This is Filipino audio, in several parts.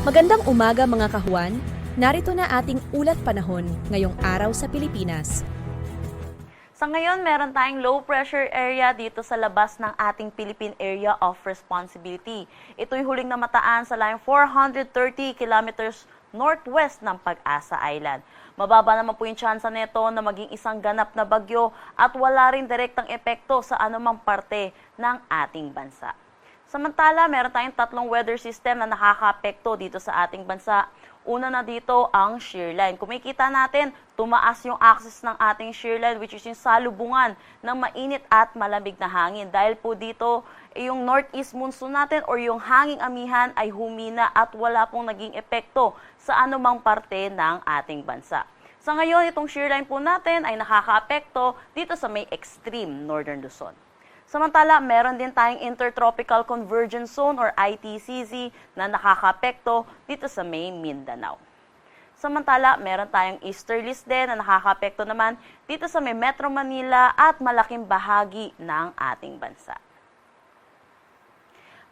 Magandang umaga mga kahuan, narito na ating ulat panahon ngayong araw sa Pilipinas. Sa ngayon, meron tayong low pressure area dito sa labas ng ating Philippine Area of Responsibility. Ito'y huling namataan sa layong 430 kilometers northwest ng Pag-asa Island. Mababa naman po yung tsansa nito na maging isang ganap na bagyo at wala rin direktang epekto sa anumang parte ng ating bansa. Samantala, meron tayong tatlong weather system na nakakaapekto dito sa ating bansa. Una na dito ang shear line. Kung makikita natin, tumaas yung axis ng ating shear line which is yung salubungan ng mainit at malamig na hangin. Dahil po dito, yung northeast monsoon natin or yung hanging amihan ay humina at wala pong naging epekto sa anumang parte ng ating bansa. Sa ngayon, itong shear line po natin ay nakakaapekto dito sa may extreme northern Luzon. Samantala, meron din tayong Intertropical Convergence Zone or ITCZ na nakakaapekto dito sa may Mindanao. Samantala, meron tayong easterlies din na nakakaapekto naman dito sa may Metro Manila at malaking bahagi ng ating bansa.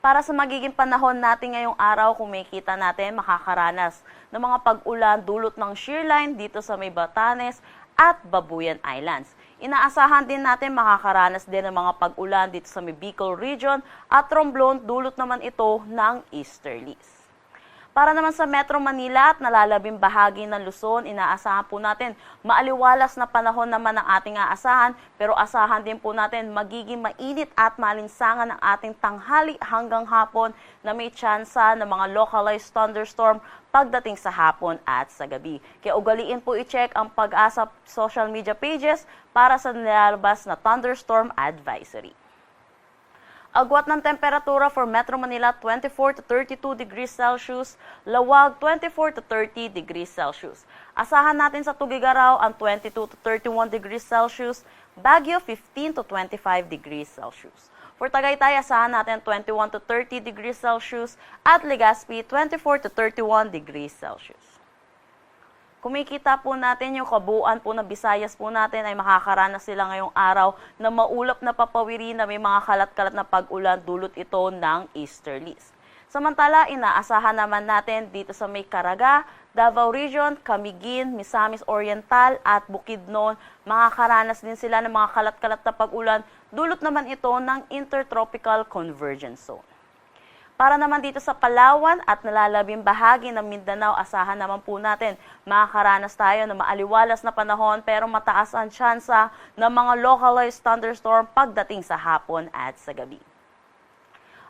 Para sa magiging panahon natin ngayong araw, kung makikita natin, makakaranas ng mga pag-ulan dulot ng shear line dito sa may Batanes at Babuyan Islands. Inaasahan din natin makakaranas din ng mga pag-ulan dito sa may Bicol Region at Romblon, dulot naman ito ng easterlies. Para naman sa Metro Manila at nalalabing bahagi ng Luzon, inaasahan po natin maaliwalas na panahon naman ang ating aasahan, pero asahan din po natin magiging mainit at malinsangan ang ating tanghali hanggang hapon na may tsansa ng mga localized thunderstorm pagdating sa hapon at sa gabi. Kaya ugaliin po i-check ang Pag-asa social media pages para sa nilalabas na thunderstorm advisory. Agwat ng temperatura for Metro Manila 24 to 32 degrees Celsius, Lawag 24 to 30 degrees Celsius. Asahan natin sa Tugigaraw ang 22 to 31 degrees Celsius, Baguio 15 to 25 degrees Celsius. For Tagaytay, asahan natin 21 to 30 degrees Celsius at Legazpi 24 to 31 degrees Celsius. Kumikita po natin yung kabuuan po ng Visayas po natin ay makakaranas sila ngayong araw na maulap na papawiri na may mga kalat-kalat na pag-ulan dulot ito ng easterlies. Samantala, inaasahan naman natin dito sa may Caraga, Davao Region, Camiguin, Misamis Oriental at Bukidnon, makakaranas din sila ng mga kalat-kalat na pag-ulan dulot naman ito ng Intertropical Convergence Zone. Para naman dito sa Palawan at nalalabing bahagi ng Mindanao, asahan naman po natin makakaranas tayo ng maaliwalas na panahon pero mataas ang tsansa ng mga localized thunderstorm pagdating sa hapon at sa gabi.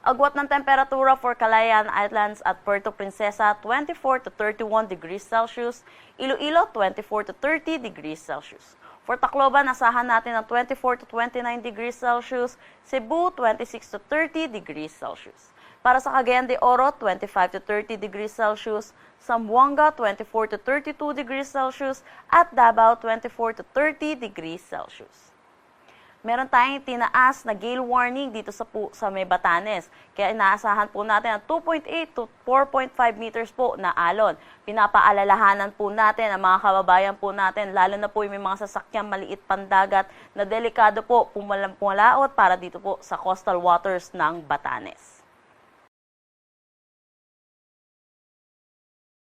Agwat ng temperatura for Calayan Islands at Puerto Princesa 24 to 31 degrees Celsius, Iloilo 24 to 30 degrees Celsius. For Tacloban, asahan natin ng 24 to 29 degrees Celsius, Cebu 26 to 30 degrees Celsius. Para sa Cagayan de Oro, 25 to 30 degrees Celsius, Zamboanga, 24 to 32 degrees Celsius, at Davao, 24 to 30 degrees Celsius. Meron tayong tinaas na gale warning dito sa may Batanes. Kaya inaasahan po natin ang 2.8 to 4.5 meters po na alon. Pinapaalalahanan po natin ang mga kababayan po natin, lalo na po yung may mga sasakyang maliit pandagat na delikado po pumalaot para dito po sa coastal waters ng Batanes.